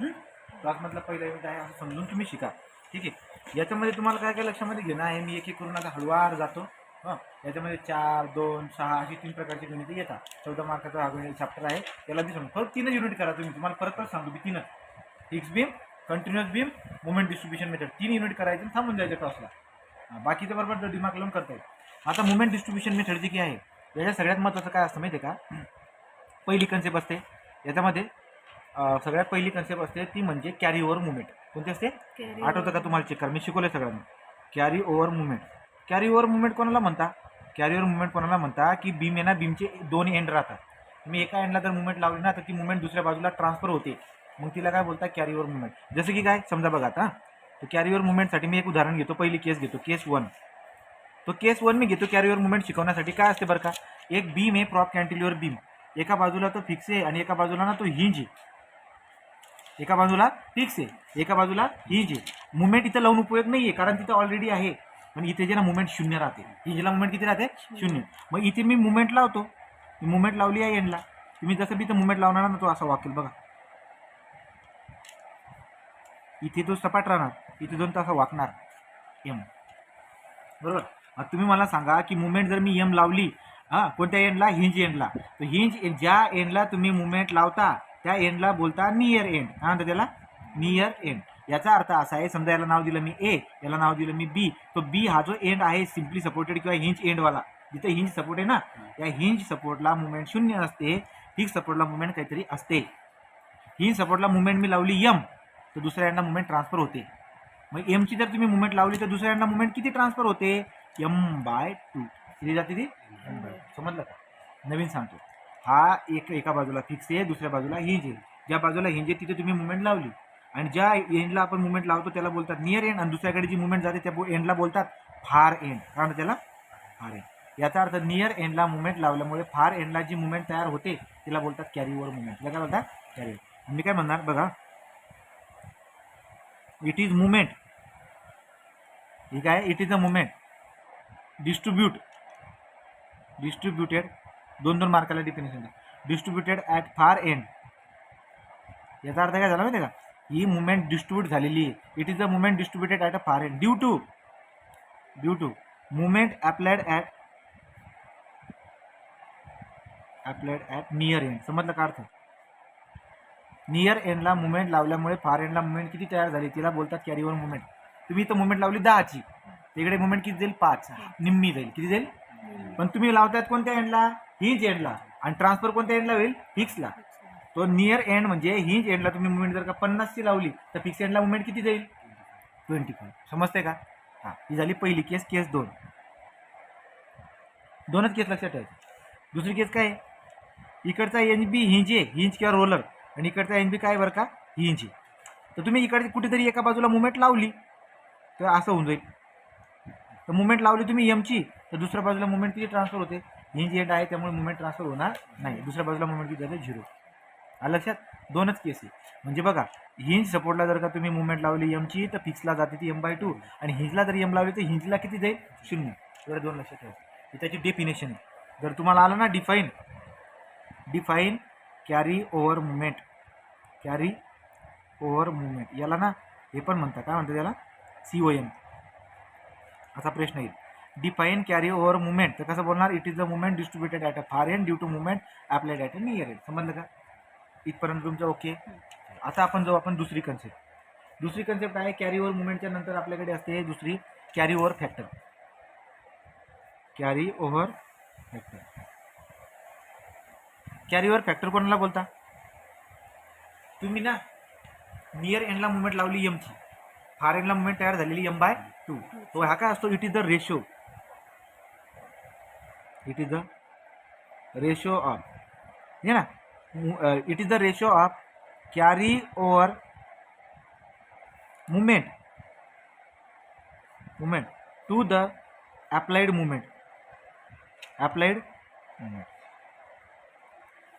क्लासमधला पहिला इव्हेंट आहे असं समजून तुम्ही शिका. ठीक आहे. याच्यामध्ये तुम्हाला काय काय लक्षामध्ये घेणं आहे, मी एक एक करून आता हळूवार जातो. हां, याच्यामध्ये 4, 2, 6 अशी 3 प्रकारची गणितं येतात. 14 मार्काचा हा गणित चॅप्टर आहे. त्याला बी समजा फक्त 3 युनिट करा तुम्ही. तुम्हाला परत परत सांगतो मी 3च. Fix beam, continuous beam, moment distribution method 3 unit करायचे आणि थांबून जायचं क्लासला. बाकीचं बरोबर दिमाग लावून करता येईल. आता मोमेंट डिस्ट्रीब्युशन मेथड जी की आहे याच्या सगळ्यात महत्त्वाचं काय असतं माहिती आहे का? पहिली कन्सेप्ट असते याच्यामध्ये, सगळ्यात पहिली कन्सेप्ट असते ती म्हणजे कॅरी ओव्हर मुवमेंट. कोणती असते आठवतं का तुम्हाला? चेक करा, मी शिकवलं सगळ्यांना. Carry over movement. Carry over movement कोणाला म्हणता? कॅरी ओव्हर मुवमेंट कोणाला म्हणता की बीम आहे ना, बीमचे दोन एंड राहतात. तुम्ही एका एंडला जर मुवमेंट लावली ना तर ती मुवमेंट दुसऱ्या बाजूला ट्रान्सफर होते, मग तिला काय बोलता? Carry over movement. जसं की काय समजा बघा आता, तर कॅरी ओव्हर मुवमेंटसाठी मी एक उदाहरण घेतो. पहिली केस घेतो, केस 1. तो केस 1 मी घेतो कॅरी ओव्हर मुवमेंट शिकवण्यासाठी. काय असते बरं का? एक बीम आहे, प्रॉप कॅन्टिलिव्हर बीम. एका बाजूला तो फिक्स आहे आणि एका बाजूला ना तो हिंज आहे. एका बाजूला फिक्स आहे, एका बाजूला हिंज आहे. मुवमेंट इथं लावून उपयोग नाही आहे, कारण तिथं ऑलरेडी आहे. पण इथे जे ना मुवमेंट 0 राहते. हिंजला मुवमेंट किती राहते? 0. मग इथे मी मुवमेंट लावतो, मुवमेंट लावली आहे एंडला. तुम्ही जसं बी इथं मुवमेंट लावणार ना तो असा वाकेल बघा. इथे तो सपाट राहणार, इथे दोन तास वाकणार एम. बरोबर. आता तुम्ही मला सांगा की मुवमेंट जर मी एम लावली कोणत्या एंडला? हिंज एंडला. तर हिंज ज्या एंडला तुम्ही मुवमेंट लावता त्या एंडला बोलता नियर एंड. काय म्हणतात त्याला? Near end. याचा अर्थ असा आहे, समजा याला नाव दिलं मी ए, याला नाव दिलं मी बी. तो बी हा जो एंड आहे सिम्पली सपोर्टेड किंवा हिंज एंडवाला, जिथे हिंज सपोर्ट आहे ना, या हिंज सपोर्टला मुवमेंट 0 असते, फिक्स सपोर्टला मुवमेंट काहीतरी असते. हिंज सपोर्टला मुवमेंट मी लावली एम, तर दुसऱ्या एंडला मुवमेंट ट्रान्सफर होते. मग एमची जर तुम्ही मुवमेंट लावली तर दुसऱ्या एंडला मुवमेंट किती ट्रान्सफर होते? m/2. किती जाते ती? m/2. समजलं का? नवीन सांगतो. हा एका बाजूला फिक्स आहे, दुसऱ्या बाजूला हिंज आहे. ज्या बाजूला हिंज आहे तिथे तुम्ही मुवमेंट लावली आणि ज्या एंडला आपण मुवमेंट लावतो त्याला बोलतात नियर एंड, आणि दुसऱ्याकडे जी मुवमेंट जाते त्या एंडला बोलतात फार एंड. कारण त्याला फार एंड. याचा अर्थ नियर एंडला मुवमेंट लावल्यामुळे फार एंडला जी मुवमेंट तयार होते तिला बोलतात कॅरी ओव्हर मुवमेंट. तिला काय बोलतात? Carry over. मी काय म्हणणार बघा, इट इज मुवमेंट. ठीक आहे, it is a moment distributed 2 मार्काला definition distributed at far end. याचा अर्थ काय झाला माहिती आहे का? ही मुवमेंट डिस्ट्रीब्यूट झालेली आहे. It is a moment distributed at a far end due to moment applied at near end. समजलं का अर्थ? नियर एंडला मुवमेंट लावल्यामुळे फार एंडला मुवमेंट किती तयार झाली तिला बोलतात कॅरी ओव्हर मुवमेंट. तुम्ही इथं मुवमेंट लावली 10ची, तिकडे मुवमेंट किती जाईल? 5. निम्मी जाईल. किती जाईल? पण तुम्ही लावतात कोणत्या एंडला? हिंज एंडला. आणि ट्रान्सफर कोणत्या एंडला होईल? फिक्सला. तो नियर एंड म्हणजे हिंज एंडला तुम्ही मुवमेंट जर का 50ची लावली तर फिक्स एंडला मुवमेंट किती जाईल? 25. समजते का? हां, ही झाली पहिली केस, केस 2. 2च केस लक्षात ठेवायची. दुसरी केस काय आहे? इकडचा NB हिंज आहे, हिंज किंवा रोलर, आणि इकडचा NB काय बरं का? हिंज. तर तुम्ही इकडे कुठेतरी एका बाजूला मुवमेंट लावली तर असं होऊन जाईल. तर मुवमेंट लावली तुम्ही एमची तर दुसऱ्या बाजूला मुवमेंट किती ट्रान्सफर होते? हिंज एंड आहे त्यामुळे मुवमेंट ट्रान्सफर होणार नाही. दुसऱ्या बाजूला मुवमेंट किती जाते? 0. आलं लक्षात? 2च केस आहे. म्हणजे बघा, हिंज सपोर्टला जर का तुम्ही मुवमेंट लावली एमची तर फिक्सला जाते ती m/2, आणि हिंजला जर एम लावली तर हिंजला किती जाईल? 0. एवढे 2 लक्षात ठेवा. ही त्याची डेफिनेशन आहे. जर तुम्हाला आलं ना define carry over movement, carry over movement याला ना हे पण म्हणतात, काय म्हणतात त्याला? COM. असा प्रश्न येईल. डिफाईन कॅरी ओव्हर मुवमेंट तर कसं बोलणार? It is a moment distributed at a far end due to moment applied at a near end. समजलं का? इथपर्यंत तुमचं ओके. आता आपण जाऊ दुसरी कन्सेप्ट आहे. कॅरी ओव्हर मुवमेंटच्या नंतर आपल्याकडे असते दुसरी carry over factor. Carry over factor कोणाला बोलता? तुम्ही ना नियर एंडला मुवमेंट लावली एमची, फार एंडला मुवमेंट तयार झालेली m/2. तो हा काय असतो? It is the ratio of, हे ना, it is the ratio of carry over movement to the applied movement.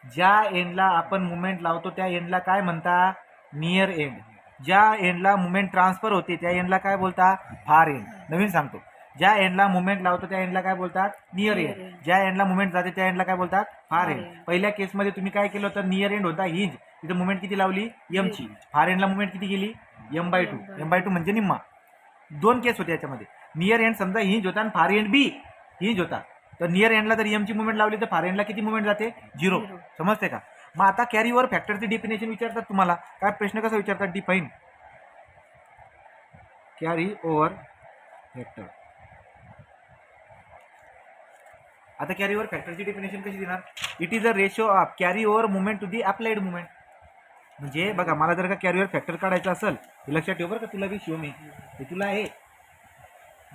ज्या एंडला आपण मुवमेंट लावतो त्या एंडला काय म्हणता? Near end. ज्या एंडला मुवमेंट ट्रान्सफर होते त्या एंडला काय बोलता? Far and. नवीन सांगतो, ज्या एंडला मुवमेंट लावतो त्या एंडला काय बोलतात? Near end. ज्या एंडला मुवमेंट जाते त्या एंडला काय बोलतात? Far end. पहिल्या केसमध्ये तुम्ही काय केलं होतं? नियर एंड होता हिंज, तिथे मुवमेंट किती लावली एमची, फार एंडला मुवमेंट किती गेली M/2. M/2 म्हणजे निम्मा. दोन केस होते याच्यामध्ये. नियर एंड समजा हिंज होता आणि फार एंड बी हिंज होता, तर नियर एंडला जर एमची मुवमेंट लावली तर फार एंडला किती मुवमेंट जाते 0. समजते का? मग आता कॅरी ओव्हर फॅक्टरचे डेफिनेशन विचारतात तुम्हाला. काय प्रश्न कसा विचारतात, डिफाईन कॅरी ओव्हर फॅक्टर. आता कॅरी ओव्हर फॅक्टरची डेफिनेशन कशी देणार? It is a ratio of carry over movement to the applied movement. म्हणजे बघा, मला जर का कॅरी ओव्हर फॅक्टर काढायचं असेल, हे लक्षात ठेव बरं का, तुला बी शिवमी हे तुला आहे,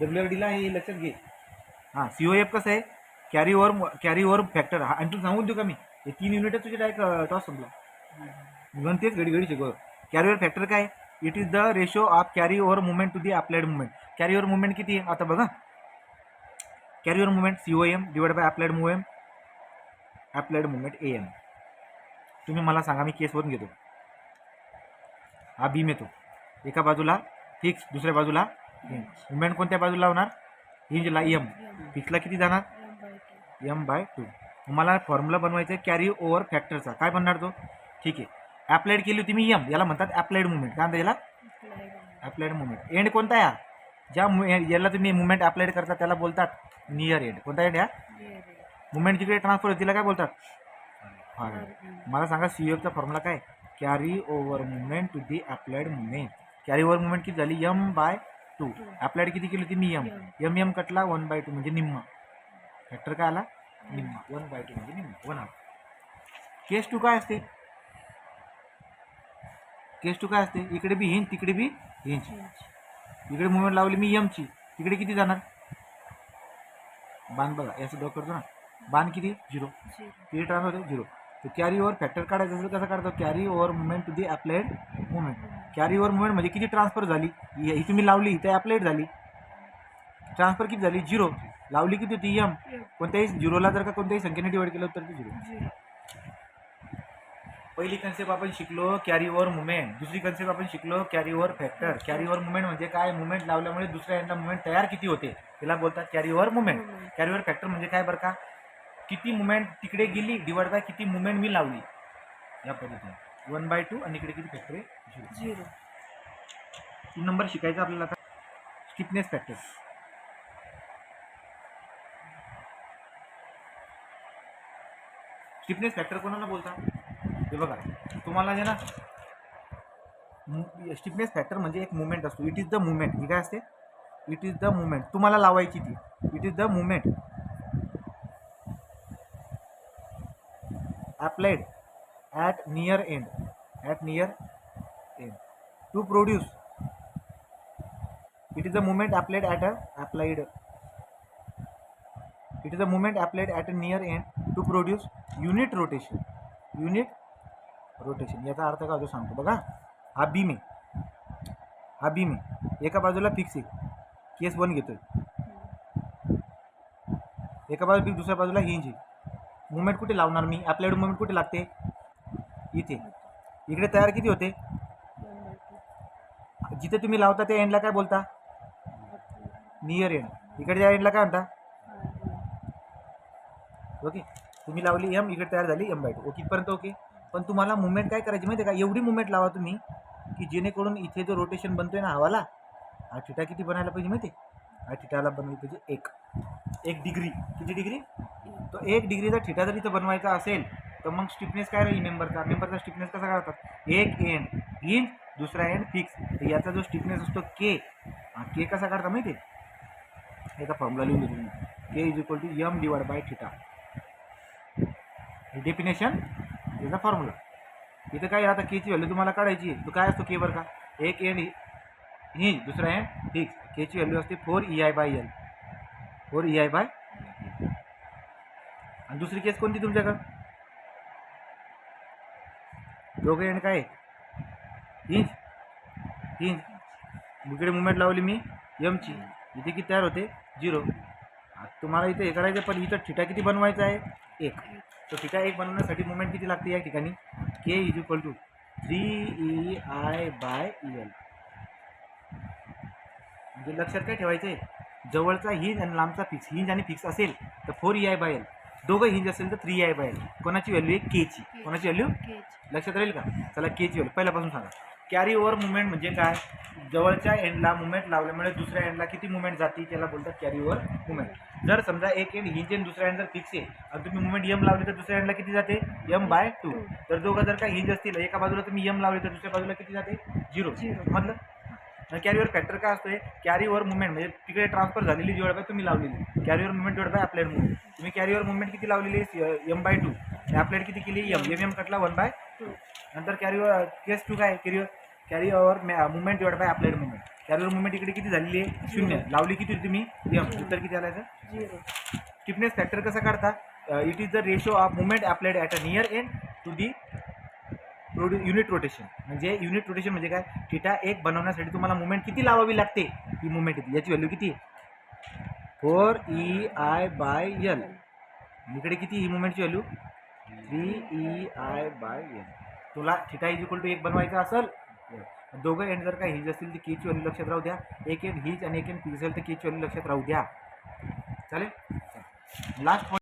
WRDला हे लक्षात घे. हां, COF कसं आहे, कॅरी ओव्हर फॅक्टर. आणि तू सांगून देऊ का मी, हे 3 युनिट तुझे डायरेक्ट टॉस संपला. म्हणून तेच घडी शिकव. कॅरी ओव्हर फॅक्टर काय? It is the ratio of carry over movement to the applied movement. Carry over movement किती आहे आता बघा, carry over movement COM divide by applied movement AM. तुम्ही मला सांगा, मी केसवरून घेतो. हा बीम येतो, एका बाजूला फिक्स, दुसऱ्या बाजूला हिंज. मुवमेंट कोणत्या बाजूला होणार? हिंजला M. फिक्सला किती जाणार? M/2. मला फॉर्म्युला बनवायचा आहे कॅरी ओव्हर फॅक्टरचा. काय बनणार तो? ठीक आहे, अप्लाइड केली होती मी M, याला म्हणतात अप्लाइड मुवमेंट. काय म्हणतात याला? Applied movement. एंड कोणता या? ज्या याला तुम्ही मुवमेंट अप्लाइड करता त्याला बोलतात नियर एंड. कोणता एंड? या मुवमेंट जिकडे ट्रान्सफर होती तिला काय बोलतात? Far end. मला सांगा COFचा फॉर्म्युला काय? Carry over movement to the applied movement. Carry over movement किती झाली? M/2. अप्लाइड किती केली होती मी? M कटला 1/2 म्हणजे निम्मा. फॅक्टर काय आला? निम्मा. 1/2 म्हणजे निम्मा, 1/2. केस 2 काय असते? केस 2 काय असते? इकडे बी हिंज, तिकडे बी हिंज. इकडे मुवमेंट लावली मी एमची, तिकडे किती जाणार? बाण बघा, याचं डॉ करतो ना, बाण किती? 0. किती ट्रान्सफर होते? 0. तर कॅरी ओव्हर फॅक्टर काढायचं असेल कसं काढतो? Carry over movement to the applied movement. Carry over movement म्हणजे किती ट्रान्सफर झाली? ही तुम्ही लावली, इथे अप्लाइड झाली, ट्रान्सफर किती झाली? 0. लावली किती होती? M. कोणत्याही 0ला जर का कोणत्याही संख्येने डिवाइड केलं तर ते 0. पहिली कन्सेप्ट आपण शिकलो कॅरी ओव्हर मुवमेंट. दुसरी कन्सेप्ट आपण शिकलो carry over factor. Carry over movement म्हणजे काय? मुवमेंट लावल्यामुळे दुसऱ्या एंडला मुवमेंट तयार किती होते त्याला बोलतात carry over movement. Carry over factor म्हणजे काय बरं का? किती मुवमेंट तिकडे गेली डिवाइड बाय किती मुवमेंट मी लावली, या पद्धतीने. 1/2 आणि इकडे किती फॅक्टर आहे? 0. 3 नंबर शिकायचा आपल्याला आता, स्टिफनेस फॅक्टर. स्टिफनेस फॅक्टर कोणाला बोलतात? हे बघा, तुम्हाला जे ना स्टिफनेस फॅक्टर म्हणजे एक मुवमेंट असतो. It is the moment. ही काय असते? It is the moment. तुम्हाला लावायची ती. It is the moment applied at near end to produce. It is the moment applied at near end to produce unit rotation. याचा अर्थ काय होतो सांगतो बघा. हा बीम आहे, एका बाजूला फिक्स आहे, केस 1 घेतोय, एका बाजूला फिक्स, दुसऱ्या बाजूला हिंज आहे. मुवमेंट कुठे लावणार मी? अप्लाइड मुवमेंट कुठे लागते? इथे. इकडे तयार किती होते? जिथे तुम्ही लावता त्या एंडला काय बोलता? Near end. इकडच्या एंडला काय म्हणता? ओके. तुम्ही लावली M, इकडे तयार झाली M/2. ओके, इथपर्यंत ओके. पण तुम्हाला मुवमेंट काय करायची माहिती आहे का? एवढी मुवमेंट लावा तुम्ही की जेणेकरून इथे जो रोटेशन बनतोय ना हवाला, हा थिटा किती बनायला पाहिजे माहिती आहे? हा थिटाला बनवली पाहिजे 1 डिग्री. किती डिग्री? तो 1 डिग्रीचा थिटा जर इथं बनवायचा असेल तर मग स्टिफनेस काय राहील? मेंबरचा स्टिफनेस कसा काढतात? एक एंड हिंज, दुसरा एंड फिक्स. तर याचा जो स्टिफनेस असतो K, हा K कसा काढता माहिती आहे? याचा फॉर्म्युला लिहून देतो मी. K = M divide by theta. हे डेफिनेशन, त्याचा फॉर्म्युला. इथं काय आता Kची व्हॅल्यू तुम्हाला काढायची आहे. तो काय असतो K बरं का? एक एंड हिंज, दुसरा एंड फिक्स. Kची व्हॅल्यू असते 4EI/L. 4EI/L. आणि दुसरी केस कोणती तुमच्याकडं? दोघे एंड काय? हिंज. इकडे मुवमेंट लावली मी एमची, इथे किती तयार होते? 0. तुम्हाला इथे हे करायचं, पण इथं थिटा किती बनवायचा आहे? 1. तो थिटा 1 बनवण्यासाठी मुवमेंट किती लागते या ठिकाणी? K = 3EI/L. म्हणजे लक्षात काय ठेवायचं आहे? जवळचा हिंज आणि लांबचा फिक्स. हिंज आणि फिक्स असेल तर 4EI/L. दोघं हिंज असेल तर 3i/l. कोणाची व्हॅल्यू आहे? केची. कोणाची व्हॅल्यू लक्षात राहील का? चला केची व्हॅल्यू पहिल्यापासून सांगा. कॅरी ओव्हर मुवमेंट म्हणजे काय? जवळच्या एंडला मुवमेंट लावल्यामुळे दुसऱ्या एंडला किती मुवमेंट जाते त्याला बोलतात कॅरी ओव्हर मुवमेंट. जर समजा एक एंड हिंज आणि दुसरा एंड जर फिक्स आहे आणि तुम्ही मुवमेंट m लावली तर दुसऱ्या एंडला किती जाते? m/2. तर दोघं जर का हिंज असतील एका बाजूला तुम्ही m लावली तर दुसऱ्या बाजूला किती जाते? 0. म्हटलं कॅरी ओव्हर फॅक्टर काय असतोय? कॅरी ओव्हर मुवमेंट म्हणजे तिकडे ट्रान्सफर झालेली डिवाइड बाय तुम्ही लावलेली carry over movement divide by applied movement. तुम्ही कॅरी ओव्हर मुवमेंट किती लावलेली आहे? m/2. अप्लाइड किती केली? m कटला 1/2. नंतर कॅरी ओव्हर केस 2 काय? Carry over movement divide by applied movement. Carry over movement इकडे किती झालेली आहे? 0. लावली किती तुम्ही? m. उत्तर किती आलं? 0. स्टिफनेस फॅक्टर कसा काढता? It is the ratio of movement applied at a near end to the unit rotation. म्हणजे युनिट रोटेशन म्हणजे काय? θ1 बनवण्यासाठी तुम्हाला मुवमेंट किती लावावी लागते? ही मुवमेंट येते. याची व्हॅल्यू किती? 4ei/l. इकडे किती ही मुवमेंटची व्हॅल्यू? 3ei/l. तुला θ1 बनवायचं असेल दोघं एंड जर का हिंज असतील तर केची व्हॅल्यू लक्षात राहू द्या. एक एंड हिंज आणि एक एंड पीस असेल तर केची व्हॅल्यू लक्षात राहू द्या. चालेल. लास्ट